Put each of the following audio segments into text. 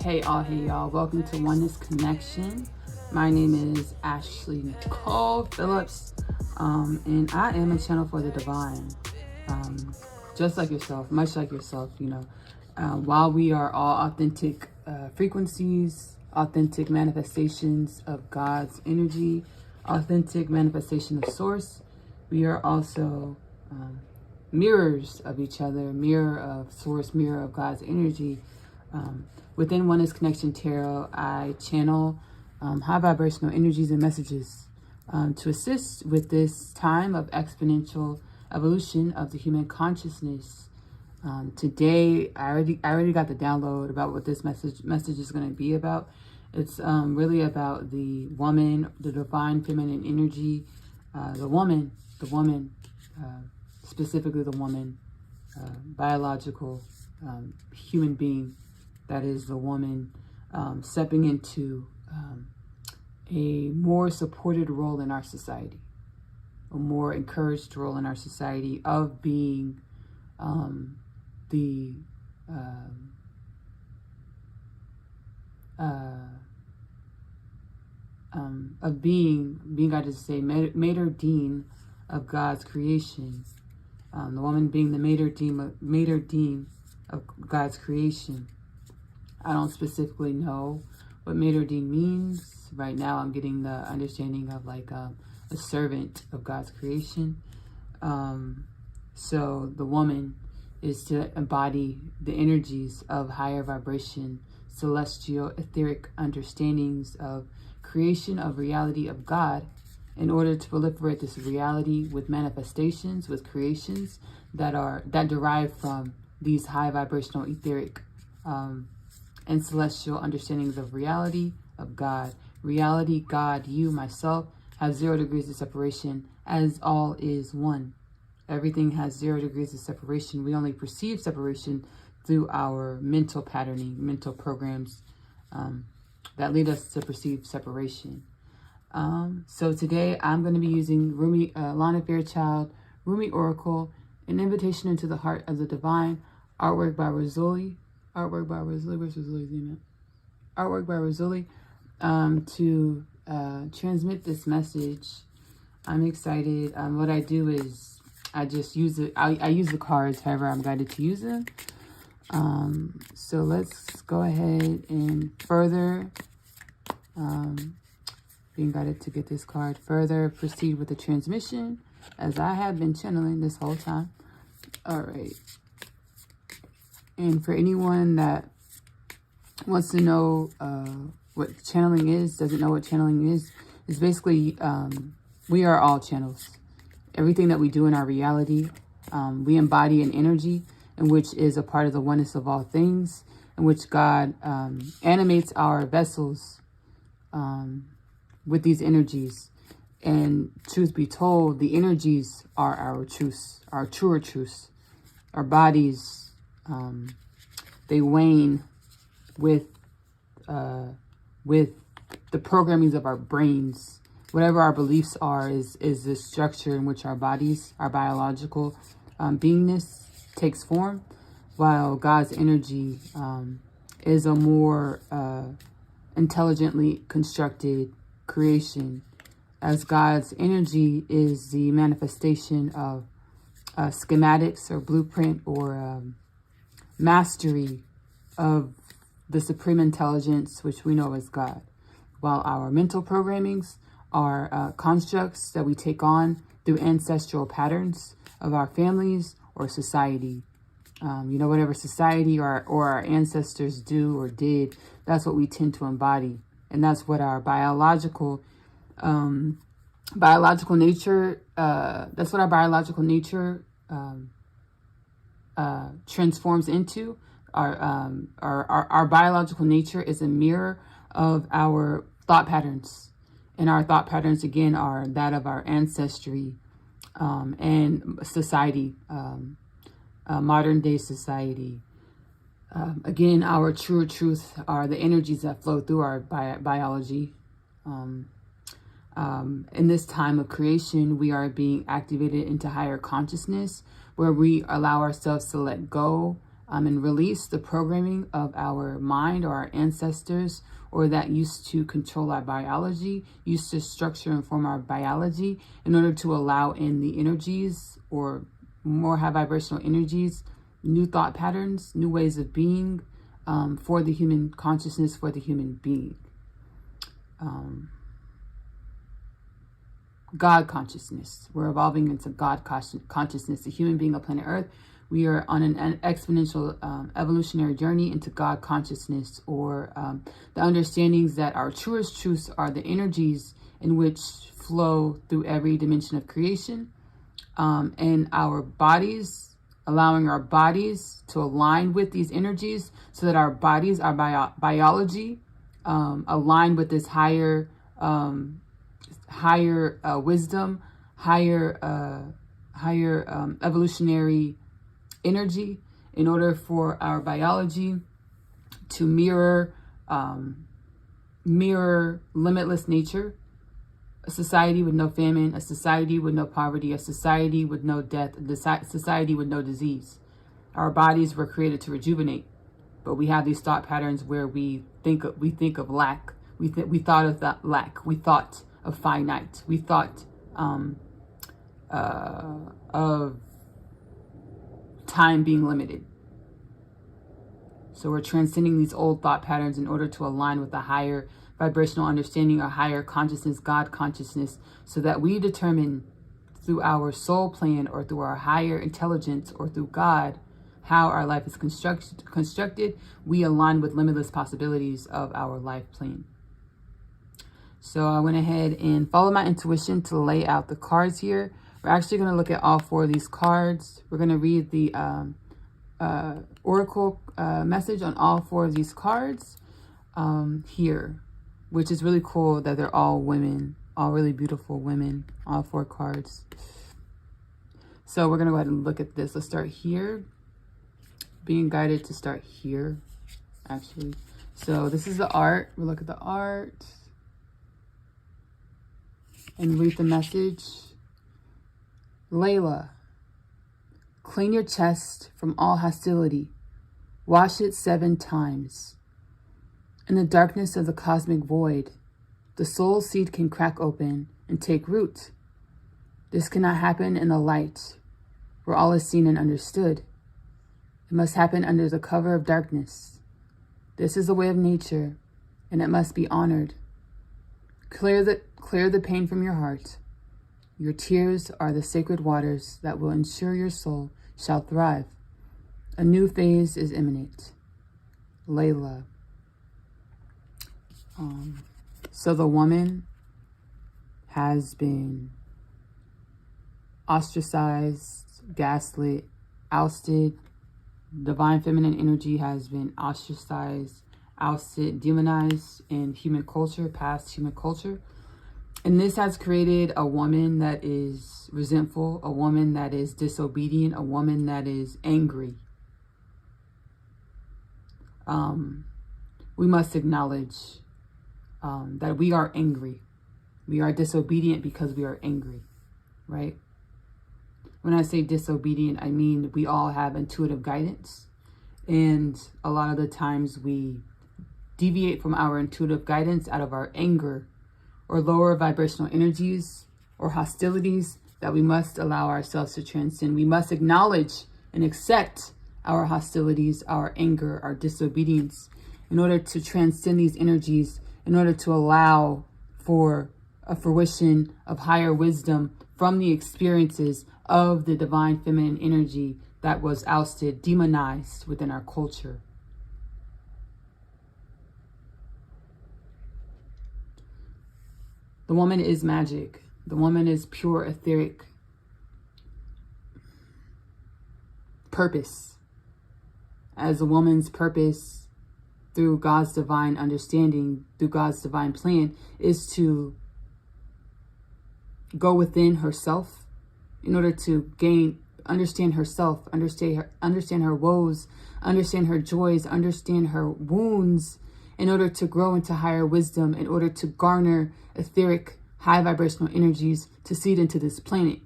Hey y'all, welcome to Oneness Connection. My name is Ashley Nicole Phillips, and I am a channel for the divine. Just like yourself, much like yourself, while we are all authentic frequencies, authentic manifestations of God's energy, authentic manifestation of source, we are also mirrors of each other, mirror of source, mirror of God's energy. Within Oneness Connection Tarot, I channel high vibrational energies and messages to assist with this time of exponential evolution of the human consciousness. Today, I already got the download about what this message is going to be about. It's really about the woman, the divine feminine energy, the woman, specifically the woman, biological human being. That is the woman stepping into a more supported role in our society, a more encouraged role in our society of being being, I just say, mater dean of God's creation. The woman being the mater dean of God's creation. I don't specifically know what mater dean means. Right now, I'm getting the understanding of like a servant of God's creation. So the woman is to embody the energies of higher vibration, celestial, etheric understandings of creation of reality of God in order to proliferate this reality with manifestations, with creations that derive from these high vibrational, etheric, and celestial understandings of reality of God. Reality, God, you, myself, have 0 degrees of separation as all is one. Everything has 0 degrees of separation. We only perceive separation through our mental patterning, mental programs that lead us to perceive separation. So today I'm going to be using Lana Fairchild, Rumi Oracle, An Invitation into the Heart of the Divine, artwork by Rosoli. Where's Rosoli's name at? Artwork by Rosoli, to transmit this message. I'm excited. What I do is I just use it. I use the cards however I'm guided to use them. So let's go ahead and further, being guided to get this card, further proceed with the transmission as I have been channeling this whole time. All right. And for anyone that wants to know what channeling is, doesn't know what channeling is basically, we are all channels. Everything that we do in our reality, we embody an energy in which is a part of the oneness of all things, in which God animates our vessels with these energies. And truth be told, the energies are our truths, our truer truths. Our bodies, they wane with the programmings of our brains. Whatever our beliefs are is the structure in which our bodies, our biological beingness takes form, while God's energy is a more intelligently constructed creation, as God's energy is the manifestation of schematics or blueprint or mastery of the supreme intelligence, which we know as God, while our mental programmings are constructs that we take on through ancestral patterns of our families or society. Whatever society or our ancestors do or did, that's what we tend to embody. And that's what our biological nature, transforms into. Our biological nature is a mirror of our thought patterns. And our thought patterns, again, are that of our ancestry and society, modern day society. Again, our true truth are the energies that flow through our biology. In this time of creation, we are being activated into higher consciousness, where we allow ourselves to let go and release the programming of our mind or our ancestors, or that used to control our biology, used to structure and form our biology, in order to allow in the energies or more high vibrational energies, new thought patterns, new ways of being, for the human consciousness, for the human being. God consciousness. We're evolving into God consciousness. The human being of planet Earth, we are on an exponential evolutionary journey into God consciousness, or the understandings that our truest truths are the energies in which flow through every dimension of creation, and our bodies, allowing our bodies to align with these energies, so that our bodies, our biology, align with this higher wisdom, higher evolutionary energy, in order for our biology to mirror limitless nature, a society with no famine, a society with no poverty, a society with no death, a society with no disease. Our bodies were created to rejuvenate, but we have these thought patterns where we think of lack. We thought of that lack. We thought of finite. We thought of time being limited. So we're transcending these old thought patterns in order to align with the higher vibrational understanding, or higher consciousness, God consciousness, so that we determine through our soul plan, or through our higher intelligence, or through God, how our life is constructed. We align with limitless possibilities of our life plan. So I went ahead and followed my intuition to lay out the cards here. We're actually going to look at all 4 of these cards. We're going to read the oracle message on all 4 of these cards here, which is really cool that they're all women, all really beautiful women, all 4 cards. So we're going to go ahead and look at this. Let's start here. Being guided to start here, actually. So this is the art. We'll look at the art and read the message. Layla, clean your chest from all hostility. Wash it 7 times. In the darkness of the cosmic void, the soul seed can crack open and take root. This cannot happen in the light, where all is seen and understood. It must happen under the cover of darkness. This is the way of nature, and it must be honored. Clear the pain from your heart. Your tears are the sacred waters that will ensure your soul shall thrive. A new phase is imminent. Layla. So the woman has been ostracized, gaslit, ousted. Divine feminine energy has been ostracized, ousted, demonized in human culture, past human culture. And this has created a woman that is resentful, a woman that is disobedient, a woman that is angry. We must acknowledge that we are angry. We are disobedient because we are angry, right? When I say disobedient, I mean we all have intuitive guidance. And a lot of the times we deviate from our intuitive guidance out of our anger, or lower vibrational energies, or hostilities that we must allow ourselves to transcend. We must acknowledge and accept our hostilities, our anger, our disobedience, in order to transcend these energies, in order to allow for a fruition of higher wisdom from the experiences of the divine feminine energy that was ousted, demonized within our culture. The woman is magic. The woman is pure etheric purpose. As a woman's purpose, through God's divine understanding, through God's divine plan, is to go within herself in order to understand herself, understand her woes, understand her joys, understand her wounds, in order to grow into higher wisdom, in order to garner etheric, high vibrational energies to seed into this planet.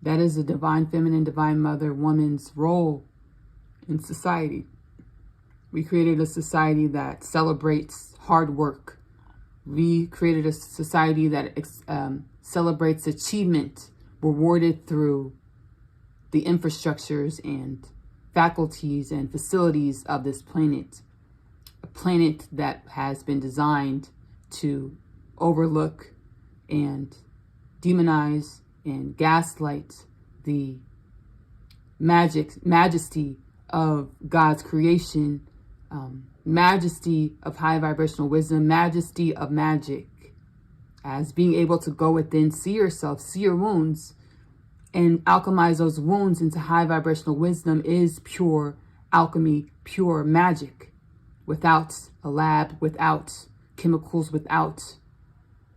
That is the divine feminine, divine mother, woman's role in society. We created a society that celebrates hard work. We created a society that celebrates achievement, rewarded through the infrastructures and faculties and facilities of this planet. A planet that has been designed to overlook and demonize and gaslight the majesty of God's creation, majesty of high vibrational wisdom, majesty of magic, as being able to go within, see yourself, see your wounds, and alchemize those wounds into high vibrational wisdom is pure alchemy, pure magic, without a lab, without chemicals, without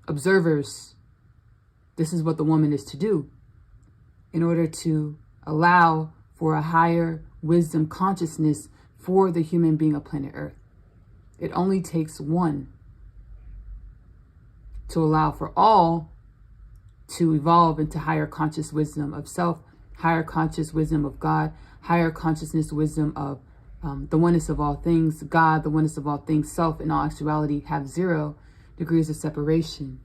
observers. This is what the woman is to do in order to allow for a higher wisdom consciousness for the human being of planet Earth. It only takes one to allow for all to evolve into higher conscious wisdom of self, higher conscious wisdom of God, higher consciousness wisdom of the oneness of all things, God, the oneness of all things, self, in all actuality, have 0 degrees of separation.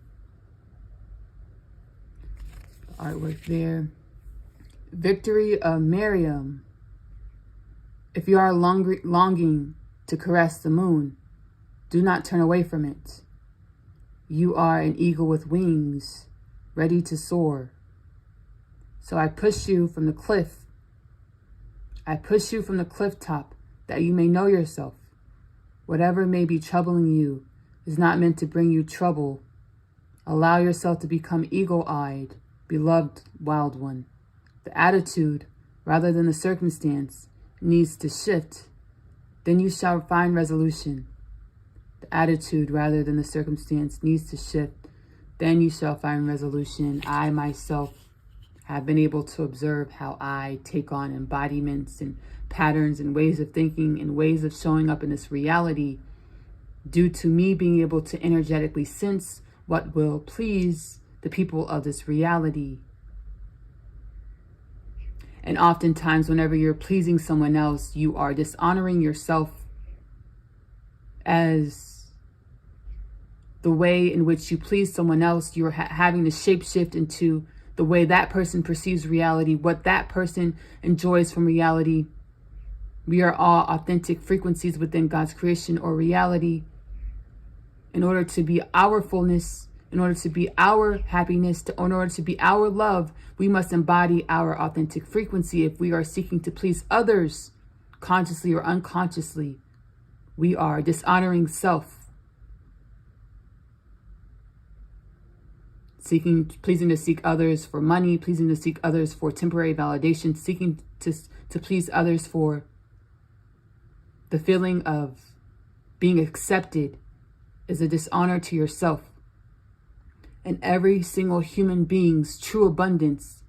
The artwork there. Victory of Miriam. If you are longing to caress the moon, do not turn away from it. You are an eagle with wings, ready to soar. So I push you from the cliff. I push you from the cliff top that you may know yourself. Whatever may be troubling you is not meant to bring you trouble. Allow yourself to become eagle-eyed, beloved wild one. The attitude, rather than the circumstance, needs to shift. Then you shall find resolution. The attitude, rather than the circumstance, needs to shift. Then you shall find resolution. I myself have been able to observe how I take on embodiments and patterns and ways of thinking and ways of showing up in this reality due to me being able to energetically sense what will please the people of this reality. And oftentimes, whenever you're pleasing someone else, you are dishonoring yourself as the way in which you please someone else. You're having to shapeshift into the way that person perceives reality, what that person enjoys from reality. We are all authentic frequencies within God's creation or reality. In order to be our fullness, in order to be our happiness, in order to be our love, we must embody our authentic frequency. If we are seeking to please others, consciously or unconsciously, we are dishonoring self. Pleasing to seek others for money, pleasing to seek others for temporary validation, seeking to please others for the feeling of being accepted is a dishonor to yourself. And every single human being's true abundance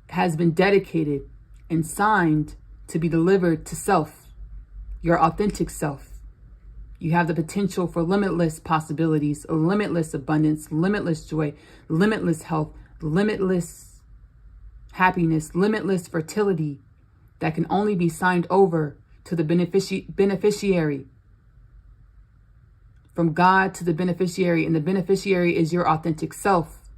has been dedicated and signed to be delivered to self, your authentic self. You have the potential for limitless possibilities, limitless abundance, limitless joy, limitless health, limitless happiness, limitless fertility that can only be signed over to the beneficiary. From God to the beneficiary, and the beneficiary is your authentic self.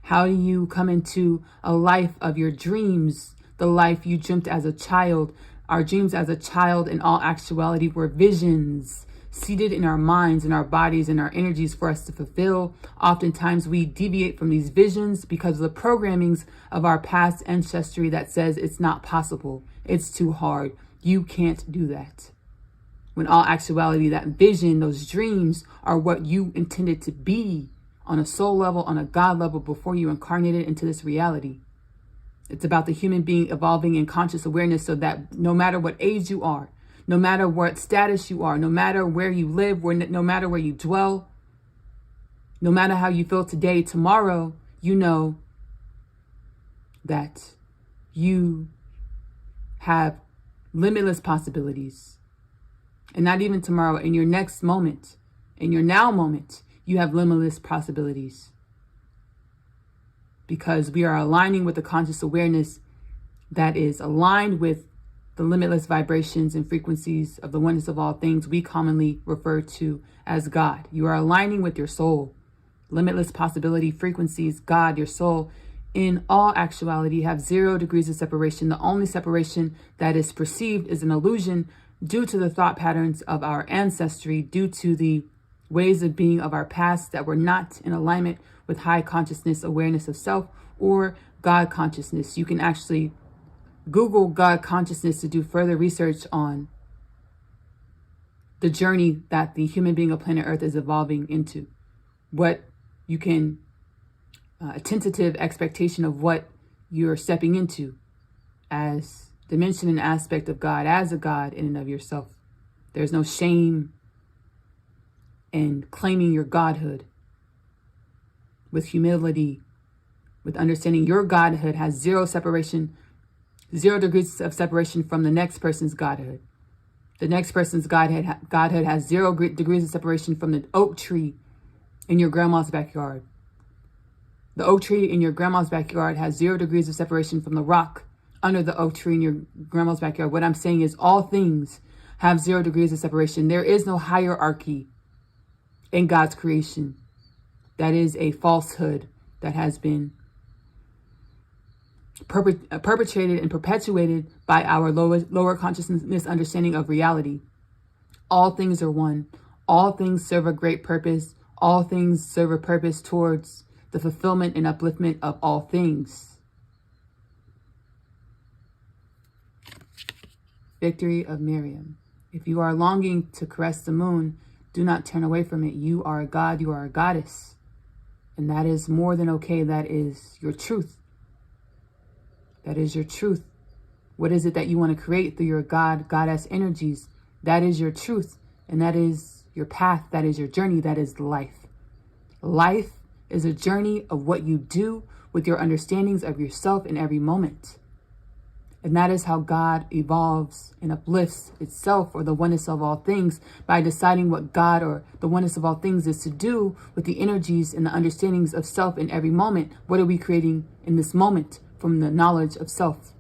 How do you come into a life of your dreams, the life you dreamt as a child? Our dreams as a child in all actuality were visions seated in our minds, in our bodies, in our energies for us to fulfill. Oftentimes we deviate from these visions because of the programmings of our past ancestry that says it's not possible, it's too hard, you can't do that. When all actuality, that vision, those dreams are what you intended to be on a soul level, on a God level before you incarnated into this reality. It's about the human being evolving in conscious awareness so that no matter what age you are, no matter what status you are, no matter where you live, no matter where you dwell, no matter how you feel today, tomorrow, you know that you have limitless possibilities. And not even tomorrow, in your next moment, in your now moment, you have limitless possibilities. Because we are aligning with the conscious awareness that is aligned with the the limitless vibrations and frequencies of the oneness of all things we commonly refer to as God. You are aligning with your soul. Limitless possibility frequencies, God, your soul, in all actuality have 0 degrees of separation. The only separation that is perceived is an illusion due to the thought patterns of our ancestry, due to the ways of being of our past that were not in alignment with high consciousness awareness of self or God consciousness. You can actually Google God consciousness to do further research on the journey that the human being of planet Earth is evolving into. What you can, a tentative expectation of what you're stepping into as dimension and aspect of God, as a God in and of yourself. There's no shame in claiming your godhood. With humility, with understanding your godhood has 0 separation, 0 degrees of separation from the next person's godhood. The next person's godhood has 0 degrees of separation from the oak tree in your grandma's backyard. The oak tree in your grandma's backyard has 0 degrees of separation from the rock under the oak tree in your grandma's backyard. What I'm saying is all things have 0 degrees of separation. There is no hierarchy in God's creation. That is a falsehood that has been perpetrated and perpetuated by our lower consciousness understanding of reality. All things are one. All things serve a great purpose. All things serve a purpose towards the fulfillment and upliftment of all things. Victory of Miriam. If you are longing to caress the moon, do not turn away from it. You are a god, you are a goddess. And that is more than okay. That is your truth. That is your truth. What is it that you want to create through your God, goddess energies? That is your truth. And that is your path. That is your journey. That is life. Life is a journey of what you do with your understandings of yourself in every moment. And that is how God evolves and uplifts itself, or the oneness of all things, by deciding what God or the oneness of all things is to do with the energies and the understandings of self in every moment. What are we creating in this moment from the knowledge of self?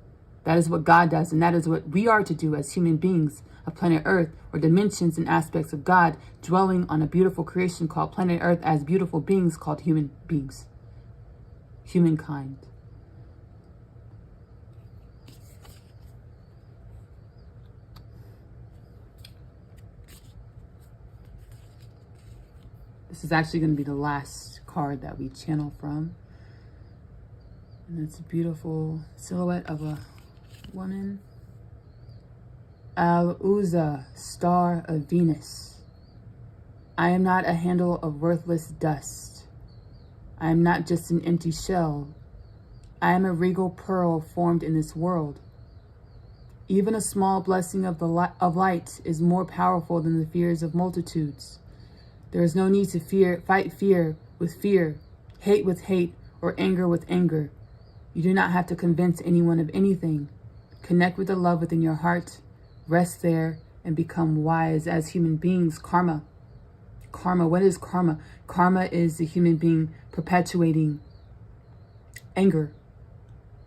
That is what God does, and that is what we are to do as human beings of planet Earth, or dimensions and aspects of God dwelling on a beautiful creation called planet Earth as beautiful beings called human beings, humankind. This is actually going to be the last card that we channel from. And it's a beautiful silhouette of a woman. Al-Uzza, star of Venus. I am not a handle of worthless dust. I am not just an empty shell. I am a regal pearl formed in this world. Even a small blessing of light is more powerful than the fears of multitudes. There is no need to fight fear with fear, hate with hate, or anger with anger. You do not have to convince anyone of anything. Connect with the love within your heart, rest there, and become wise as human beings. Karma. Karma, what is karma? Karma is the human being perpetuating anger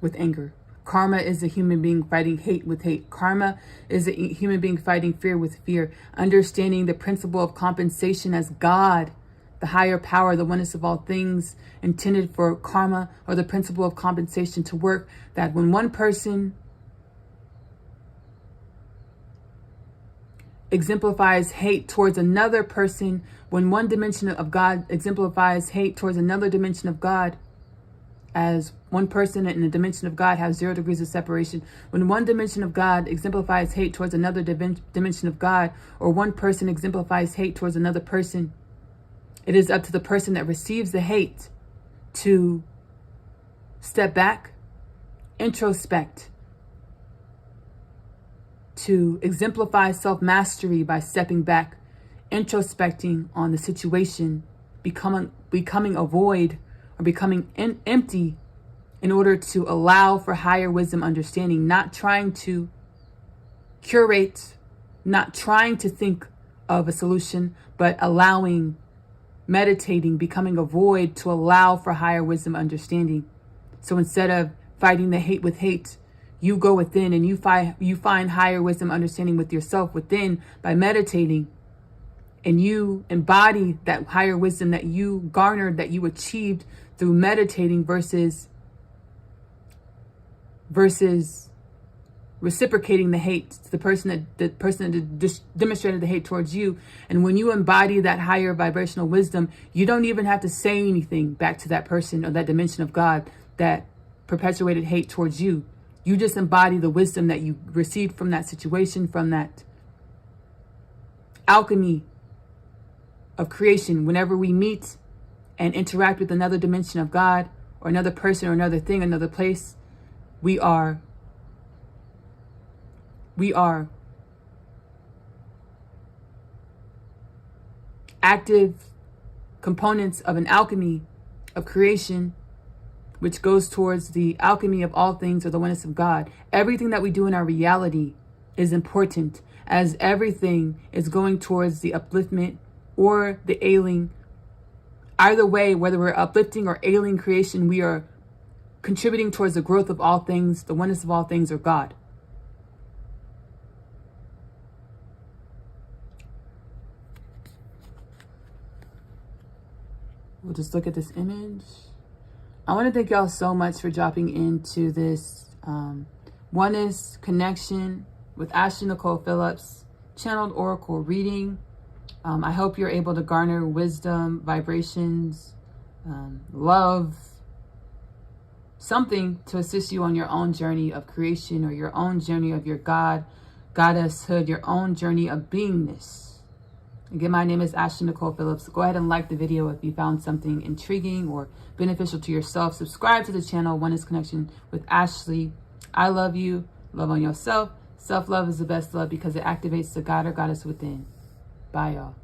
with anger. Karma is a human being fighting hate with hate. Karma is a human being fighting fear with fear. Understanding the principle of compensation as God, the higher power, the oneness of all things, intended for karma, or the principle of compensation to work, that when one person exemplifies hate towards another person, when one dimension of God exemplifies hate towards another dimension of God, as one person in the dimension of God has 0 degrees of separation. When one dimension of God exemplifies hate towards another dimension of God, or one person exemplifies hate towards another person, it is up to the person that receives the hate to step back, introspect, to exemplify self-mastery by stepping back, introspecting on the situation, becoming a void, or becoming empty, in order to allow for higher wisdom understanding, not trying to curate, not trying to think of a solution, but allowing, meditating, becoming a void to allow for higher wisdom understanding. So instead of fighting the hate with hate, you go within and you find higher wisdom, understanding with yourself within by meditating, and you embody that higher wisdom that you garnered, that you achieved through meditating versus reciprocating the hate to the person that demonstrated the hate towards you. And when you embody that higher vibrational wisdom, you don't even have to say anything back to that person or that dimension of God that perpetuated hate towards you. You just embody the wisdom that you received from that situation, from that alchemy of creation. Whenever we meet and interact with another dimension of God or another person or another thing, another place, we are active components of an alchemy of creation, which goes towards the alchemy of all things or the oneness of God. Everything that we do in our reality is important, as everything is going towards the upliftment or the ailing. Either way, whether we're uplifting or ailing creation, we are contributing towards the growth of all things, the oneness of all things, or God. We'll just look at this image. I want to thank y'all so much for dropping into this Oneness Connection with Ashley Nicole Phillips channeled oracle reading. I hope you're able to garner wisdom, vibrations, love, something to assist you on your own journey of creation or your own journey of your goddesshood, your own journey of beingness. Again, my name is Ashley Nicole Phillips. Go ahead and like the video if you found something intriguing or beneficial to yourself. Subscribe to the channel, Oneness Connection with Ashley. I love you. Love on yourself. Self-love is the best love because it activates the God or goddess within. Bye, y'all.